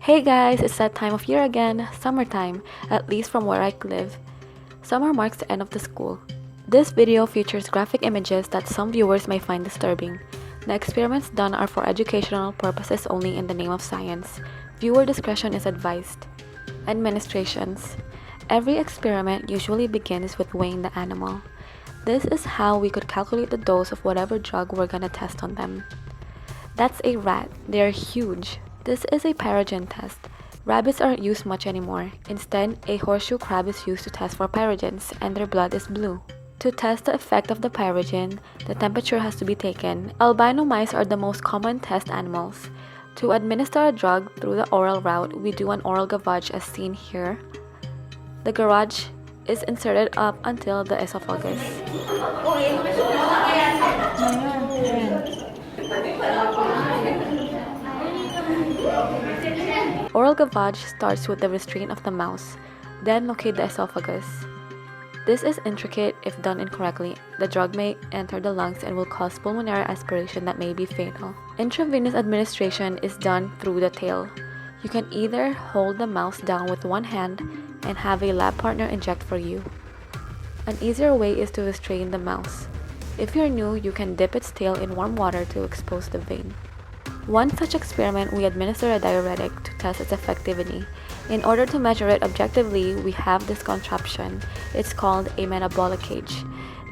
Hey guys, it's that time of year again, summertime, at least from where I live. Summer marks the end of the school. This video features graphic images that some viewers may find disturbing. The experiments done are for educational purposes only in the name of science. Viewer discretion is advised. Administrations. Every experiment usually begins with weighing the animal. This is how we could calculate the dose of whatever drug we're gonna test on them. That's a rat. They are huge. This is a pyrogen test. Rabbits aren't used much anymore. Instead, a horseshoe crab is used to test for pyrogens, and their blood is blue. To test the effect of the pyrogen, the temperature has to be taken. Albino mice are the most common test animals. To administer a drug through the oral route, we do an oral gavage as seen here. The garage is inserted up until the esophagus. Oral gavage starts with the restraint of the mouse, then locate the esophagus. This is intricate. If done incorrectly, the drug may enter the lungs and will cause pulmonary aspiration that may be fatal. Intravenous administration is done through the tail. You can either hold the mouse down with one hand and have a lab partner inject for you. An easier way is to restrain the mouse. If you're new, you can dip its tail in warm water to expose the vein. One such experiment, we administer a diuretic to test its effectivity. In order to measure it objectively, we have this contraption. It's called a metabolic cage.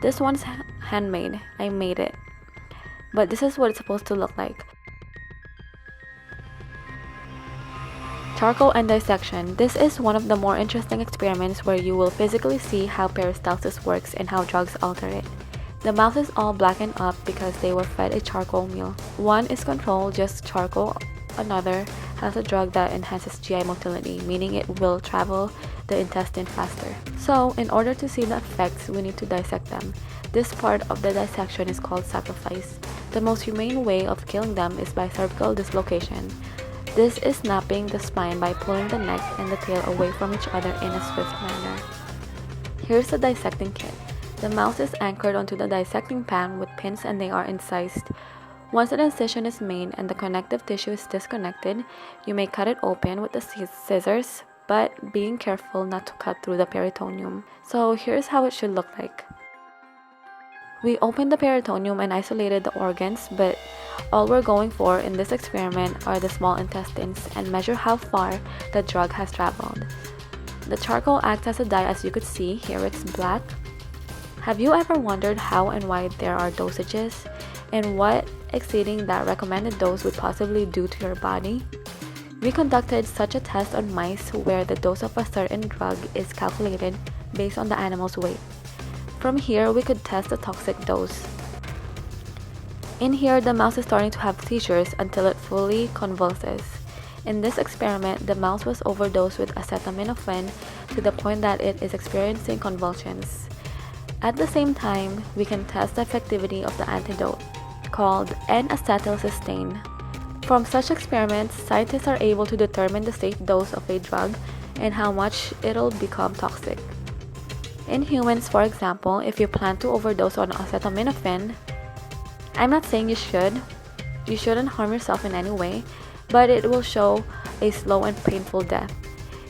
This one's handmade. I made it. But this is what it's supposed to look like. Charcoal and dissection. This is one of the more interesting experiments where you will physically see how peristalsis works and how drugs alter it. The mouse is all blackened up because they were fed a charcoal meal. One is controlled, just charcoal. Another has a drug that enhances GI motility, meaning it will travel the intestine faster. So, in order to see the effects, we need to dissect them. This part of the dissection is called sacrifice. The most humane way of killing them is by cervical dislocation. This is snapping the spine by pulling the neck and the tail away from each other in a swift manner. Here's the dissecting kit. The mouse is anchored onto the dissecting pan with pins and they are incised. Once an incision is made and the connective tissue is disconnected, you may cut it open with the scissors, but being careful not to cut through the peritoneum. So here's how it should look like. We opened the peritoneum and isolated the organs, but all we're going for in this experiment are the small intestines and measure how far the drug has traveled. The charcoal acts as a dye, as you could see. Here it's black. Have you ever wondered how and why there are dosages, and what exceeding that recommended dose would possibly do to your body? We conducted such a test on mice where the dose of a certain drug is calculated based on the animal's weight. From here, we could test the toxic dose. In here, the mouse is starting to have seizures until it fully convulses. In this experiment, the mouse was overdosed with acetaminophen to the point that it is experiencing convulsions. At the same time, we can test the effectivity of the antidote, called N-acetylcysteine. From such experiments, scientists are able to determine the safe dose of a drug and how much it'll become toxic. In humans, for example, if you plan to overdose on acetaminophen, I'm not saying you shouldn't harm yourself in any way, but it will show a slow and painful death.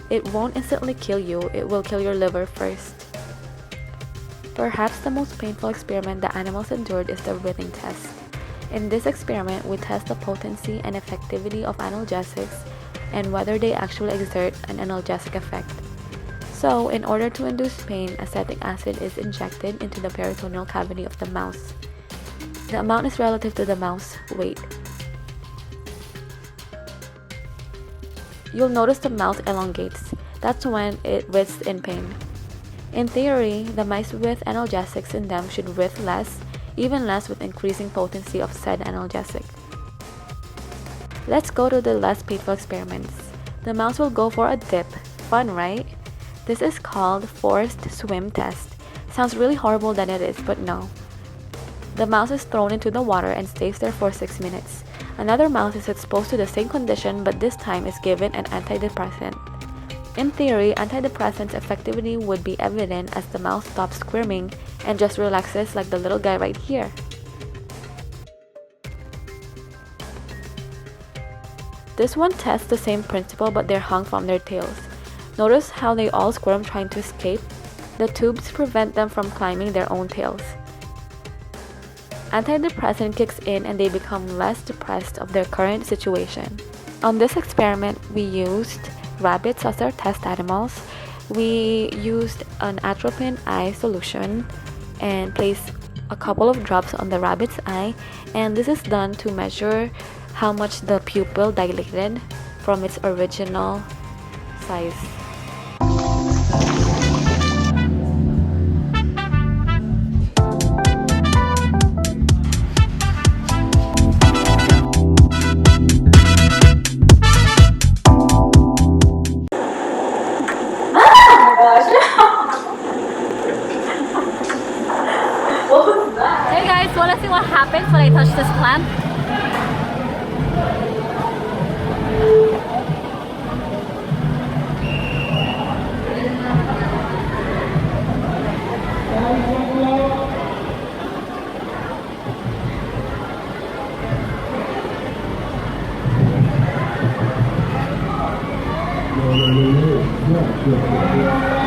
It won't instantly kill you, it will kill your liver first. Perhaps the most painful experiment the animals endured is the breathing test. In this experiment, we test the potency and effectivity of analgesics and whether they actually exert an analgesic effect. So, in order to induce pain, acetic acid is injected into the peritoneal cavity of the mouse. The amount is relative to the mouse weight. You'll notice the mouse elongates. That's when it writhes in pain. In theory, the mice with analgesics in them should writhe less, even less with increasing potency of said analgesic. Let's go to the less painful experiments. The mouse will go for a dip. Fun, right? This is called forced swim test. Sounds really horrible than it is, but no. The mouse is thrown into the water and stays there for 6 minutes. Another mouse is exposed to the same condition, but this time is given an antidepressant. In theory, antidepressants' effectivity would be evident as the mouse stops squirming and just relaxes like the little guy right here. This one tests the same principle, but they're hung from their tails. Notice how they all squirm trying to escape? The tubes prevent them from climbing their own tails. Antidepressant kicks in and they become less depressed of their current situation. On this experiment, we used rabbits as our test animals. We used an atropine eye solution and placed a couple of drops on the rabbit's eye, and this is done to measure how much the pupil dilated from its original size. Hey guys, wanna see what happens when I touch this plant? Yeah,